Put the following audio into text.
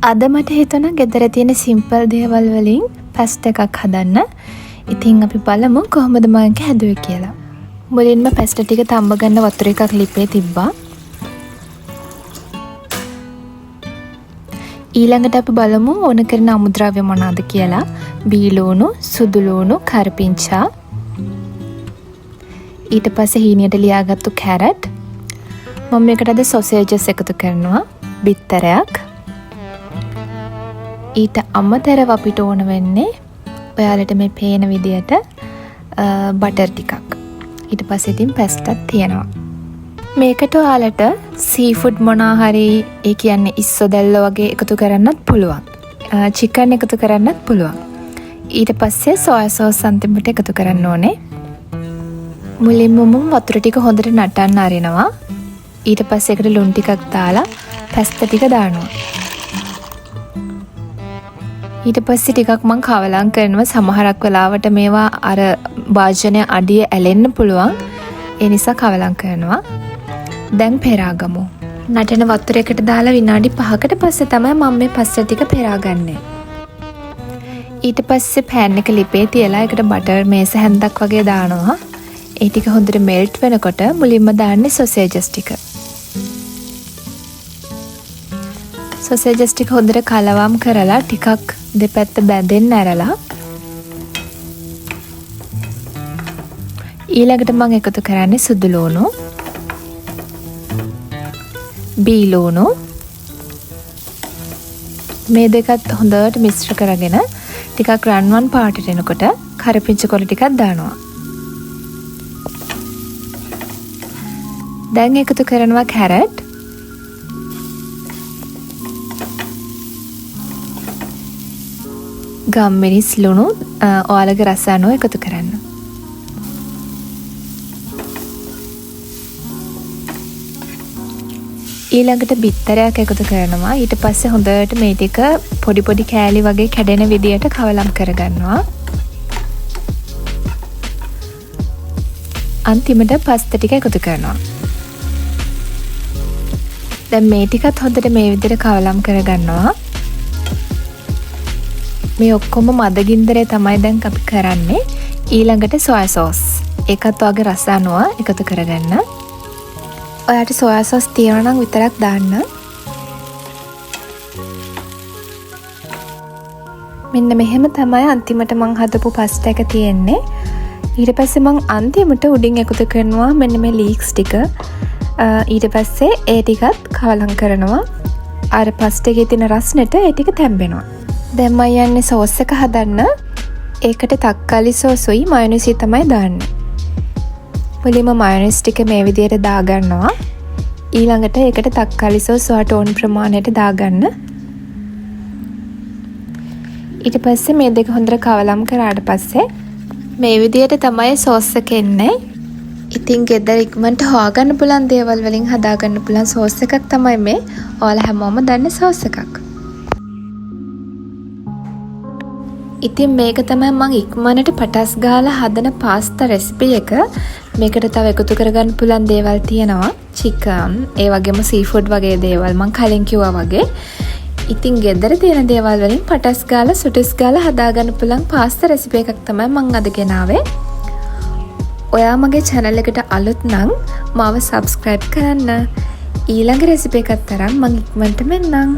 අද මට හිතුණා ගෙදර තියෙන සිම්පල් දේවල් වලින් පැස්ට් එකක් හදන්න. ඉතින් අපි බලමු කොහොමද මම ඒක හැදුවේ කියලා. මුලින්ම පැස්ට් ටික තම්බ ගන්න වතුර එකක් ලිපේ තිබ්බා. ඊළඟට අපි බලමු ඕන කරන අමුද්‍රව්‍ය මොනවාද කියලා. බීලූණු, සුදු ලූණු, කරපිංචා. ඊට පස්සේ හීනියට ලියාගත්තු කැරට්. මම මේකට අද සොසේජස් එකතු කරනවා. බිත්තරයක්. ඊට අමතරව අපිට ඕන වෙන්නේ ඔයාලට මේ පේන විදියට බටර් ටිකක්. ඊට පස්සේ ඉතින් පැස්ට්ක් තියෙනවා. මේකට ඔයාලට සීෆුඩ් මොනවා හරි ඒ කියන්නේ ඉස්සොදැල්ල වගේ එකතු කරන්නත් පුළුවන්. චිකන් එකතු කරන්නත් පුළුවන්. ඊට පස්සේ සෝයා සෝස් අන්තිමට එකතු කරන්න ඕනේ. මුලින්ම වතුර ටික හොඳට නටන්න අරිනවා. ඊට පස්සේ ඒකට ලුණු ටිකක් දාලා පැස්ට් ටික දානවා. ඊට පස්සේ ටිකක් මං කවලම් කරනවා. සමහරක් වෙලාවට මේවා අර වාජනය අඩිය ඇලෙන්න පුළුවන්. ඒ නිසා කවලම් කරනවා. දැන් පෙරාගමු. නටන වතුරයකට දාලා විනාඩි 5කට පස්සේ තමයි මම මේ පැස්ට් ටික පෙරාගන්නේ. ඊට පස්සේ පෑන් එක ලිපේ තියලා ඒකට බටර් මේස හැන්දක් වගේ දානවා. ඒ ටික හොඳට මෙල්ට් වෙනකොට මුලින්ම දාන්නේ සොසේජස් ටික. සොසේජස් ටික හොඳට කලවම් කරලා ටිකක් දෙපැත්ත බැඳෙන්න ඇරලා ඊළඟට මම එකතු කරන්නේ සුදු ලූණු, බීලූණු මේ දෙකත් හොඳට මිශ්‍ර කරගෙන ටිකක් රන්වන් පාටට එනකොට කරපිංච කොළ ටිකක් දානවා. දැන් එකතු කරනවා කැරට්, ගම්මිරිස් ලුණු ඔයාලගේ රස අනුව එකතු කරන්න. ඊළඟට බිත්තරයක් එකතු කරනවා. ඊට පස්සේ හොඳට මේ ටික පොඩි පොඩි කෑලි වගේ කැඩෙන විදියට කවලම් කරගන්නවා. අන්තිමට පස්ත ටික එකතු කරනවා. දැන් මේ ටිකත් හොඳට මේ විදියට කවලම් කරගන්නවා. මේ ඔක්කොම මද ගින්දරේ තමයි දැන් අපි කරන්නේ. ඊළඟට සෝයා සෝස්. ඒකත් ඔයාගේ රස අනුව එකතු කරගන්න. ඔයාට සෝයා සෝස් තියනවා නම් විතරක් දාන්න. මෙන්න මෙහෙම තමයි අන්තිමට මං හදපු පැස්ට් එක තියෙන්නේ. ඊට පස්සේ මං අන්තිමට උඩින් එකතු කරනවා මෙන්න මේ ලීක්ස් ටික. ඊට පස්සේ ඒ ටිකත් කවලම් කරනවා. අර පැස්ට් එකේ තියෙන රසනෙට ඒ ටික තැම්බෙනවා. දැන් මම යන්නේ සෝස් එක හදන්න. ඒකට තක්කාලි සෝසුයි මයොනයිසුයි තමයි දාන්නේ. මුලින්ම මයොනයිස් ටික මේ විදියට දාගන්නවා. ඊළඟට ඒකට තක්කාලි සෝස් ඔයාට ඕන ප්‍රමාණයට දාගන්න. ඊට පස්සේ මේ දෙක හොඳට කවලම් කරාට පස්සේ මේ විදියට තමයි සෝස් එක එන්නේ. ඉතින් ගෙදර ඉක්මනට හොයාගන්න පුළුවන් දේවල් වලින් හදාගන්න පුළුවන් සෝස් එකක් තමයි මේ. ඔයාලා හැමෝම දන්න සෝස් එකක්. ඉතින් මේක තමයි මම ඉක්මනට පටස් ගාලා හදන පාස්තා රෙසිපි එක. මේකට තව එකතු කරගන්න පුළුවන් දේවල් තියෙනවා. චිකන්, ඒ වගේම සීෆුඩ් වගේ දේවල් මම කලින් කිව්වා වගේ. ඉතින් ගෙදර තියෙන දේවල් වලින් පටස් ගාලා සුටුස් ගාලා හදාගන්න පුළුවන් පාස්තා රෙසිපි එකක් තමයි මම අද ගෙනාවේ. ඔයා මගේ channel එකට අලුත් නම් මාව subscribe කරන්න. ඊළඟ රෙසිපි එකත් තරම් මම ඉක්මනට මෙන්නම්.